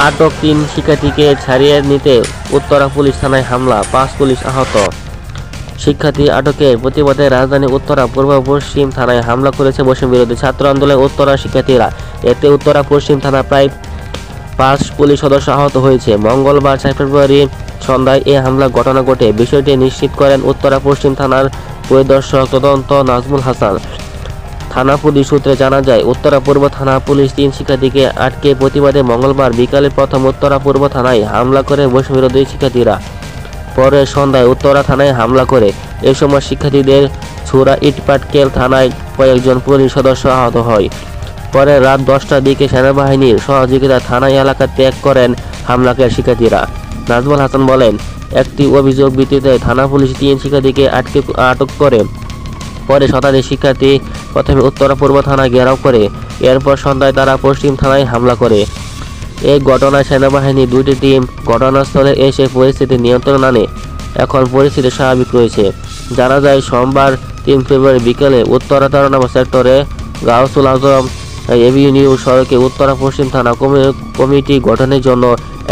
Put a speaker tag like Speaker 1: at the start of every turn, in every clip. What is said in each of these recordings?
Speaker 1: আটক ৩ শিক্ষার্থীকে ছাড়িয়ে নিতে উত্তরা পুলিশ থানায় হামলা, ৫ পুলিশ আহত। শিক্ষার্থী আটকের প্রতিবাদে রাজধানী উত্তরা পূর্ব পশ্চিম থানায় হামলা করেছে বৈষম্য বিরোধী ছাত্র আন্দোলনের উত্তরা শিক্ষার্থীরা। এতে উত্তরা পশ্চিম থানা প্রায় ৫ পুলিশ সদস্য আহত হয়েছে। মঙ্গলবার ৪ ফেব্রুয়ারি সন্ধ্যায় এ হামলার ঘটনা ঘটে। বিষয়টি নিশ্চিত করেন উত্তরা পশ্চিম থানার পরিদর্শক তদন্ত নাজমুল হাসান। থানা পুলিশ সূত্রে জানা যায়, উত্তরা পূর্ব থানা পুলিশ ৩ শিক্ষার্থীকে আটকে প্রতিবাদে মঙ্গলবার বিকালে প্রথম উত্তরা পূর্ব থানায় হামলা করে বৈষম্য বিরোধী শিক্ষার্থীরা। পরে সন্ধ্যায় উত্তরা থানায় হামলা করে। এ সময় শিক্ষার্থীদের ছুরা ইটপাটকেল থানায় কয়েকজন পুলিশ সদস্য আহত হয়। পরে রাত ১০টার দিকে সেনাবাহিনীর সহযোগিতায় থানা এলাকা ত্যাগ করেন হামলাকারী শিক্ষার্থীরা। নাজমুল হাসান বলেন, একটি অভিযোগ ভিত্তিতে থানা পুলিশ ৩ শিক্ষার্থীকে আটক করে। পরে শতাধিক শিক্ষার্থী প্রথমে উত্তরা পূর্ব থানায় ঘেরাও করে। এরপর সন্ধ্যায় তারা পশ্চিম থানায় হামলা করে। এই ঘটনায় সেনাবাহিনীর ২টি টিম ঘটনাস্থলে এসে পরিস্থিতি নিয়ন্ত্রণে আনে। এখন পরিস্থিতি স্বাভাবিক রয়েছে। জানা যায়, সোমবার ৩ ফেব্রুয়ারি বিকেলে উত্তরা ১৩ নম্বর সেক্টরে গাউসুল আজম এভিনিউ সড়কে উত্তরা পশ্চিম থানা কমিটি গঠনের জন্য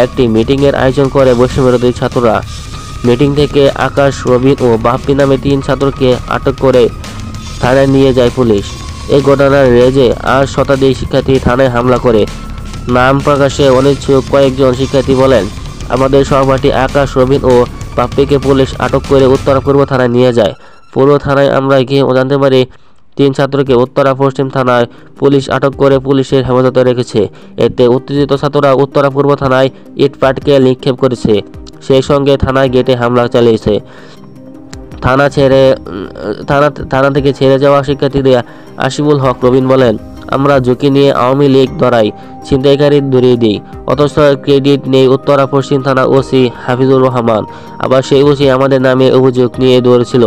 Speaker 1: একটি মিটিংয়ের আয়োজন করে বৈষম্য বিরোধী ছাত্ররা। মিটিং থেকে আকাশ, রবিন ও বাপ্পি নামে ৩ ছাত্রকে আটক করে থানায় নিয়ে যায় পুলিশ। এই ঘটনার রেজে আজ শতাধিক শিক্ষার্থী থানায় হামলা করে। নাম প্রকাশে অনিচ্ছুক কয়েকজন শিক্ষার্থী বলেন, আমাদের সহপাঠী আকাশ, রবিন ও বাপ্পিকে পুলিশ আটক করে উত্তরা পূর্ব থানায় নিয়ে যায়। পূর্ব থানায় আমরা গিয়ে জানতে পারি ৩ ছাত্রকে উত্তরা পশ্চিম থানায় পুলিশ আটক করে পুলিশের হেফাজতে রেখেছে। এতে উত্তেজিত ছাত্ররা উত্তরা পূর্ব থানায় ইটপাটকেল নিক্ষেপ করেছে। সেই সঙ্গে থানায় গেটে হামলা চালিয়েছে। থানা থেকে ছেড়ে যাওয়া শিক্ষার্থীদের আসিফুল হক রবিন বলেন, আমরা ঝুঁকি নিয়ে আওয়ামী লীগ ধরাই, ছিনতাইকারী ধরিয়ে দিই, অথচ ক্রেডিট নেই উত্তরা পশ্চিম থানা ওসি হাফিজুর রহমান। আবার সেই ওসি আমাদের নামে অভিযোগ নিয়ে দৌড়ছিল।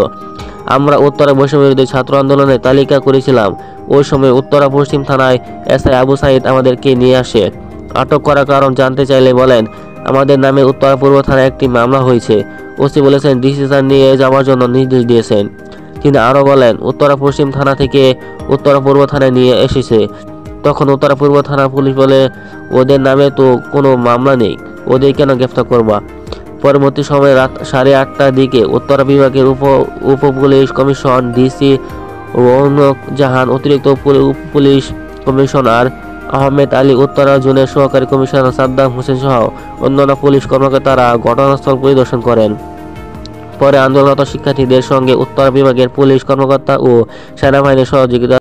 Speaker 1: আমরা উত্তরা বৈষম্য বিরোধী ছাত্র আন্দোলনের তালিকা করেছিলাম। ওই সময় উত্তরা পশ্চিম থানায় এসআই আবু সাইদ আমাদেরকে নিয়ে আসে। আটক করার কারণ জানতে চাইলে বলেন, আমাদের নামে উত্তরা পূর্ব থানায় একটি মামলা হয়েছে। ওসি বলেছেন ডিসি স্যার নিয়ে যাওয়ার জন্য নির্দেশ দিয়েছেন। তিনি আরও বলেন, উত্তরা পশ্চিম থানা থেকে উত্তরা পূর্ব থানায় নিয়ে এসেছে। তখন উত্তরা পূর্ব থানা পুলিশ বলে, ওদের নামে তো কোনো মামলা নেই, ওদের কেন গ্রেফতার করবা? পরবর্তী সময়ে রাত 8:30টার দিকে উত্তরা বিভাগের উপ পুলিশ কমিশন ডিসি রৌনক জাহান, অতিরিক্ত পুলিশ কমিশনার আহমেদ আলী, উত্তরা জোনের সহকারী কমিশনার সাদ্দাম হোসেন সহ অন্যান্য পুলিশ কর্মকর্তারা ঘটনাস্থল পরিদর্শন করেন। পরে আন্দোলনরত শিক্ষার্থীদের সঙ্গে উত্তরা বিভাগের পুলিশ কর্মকর্তা ও সেনাবাহিনীর সহযোগিতা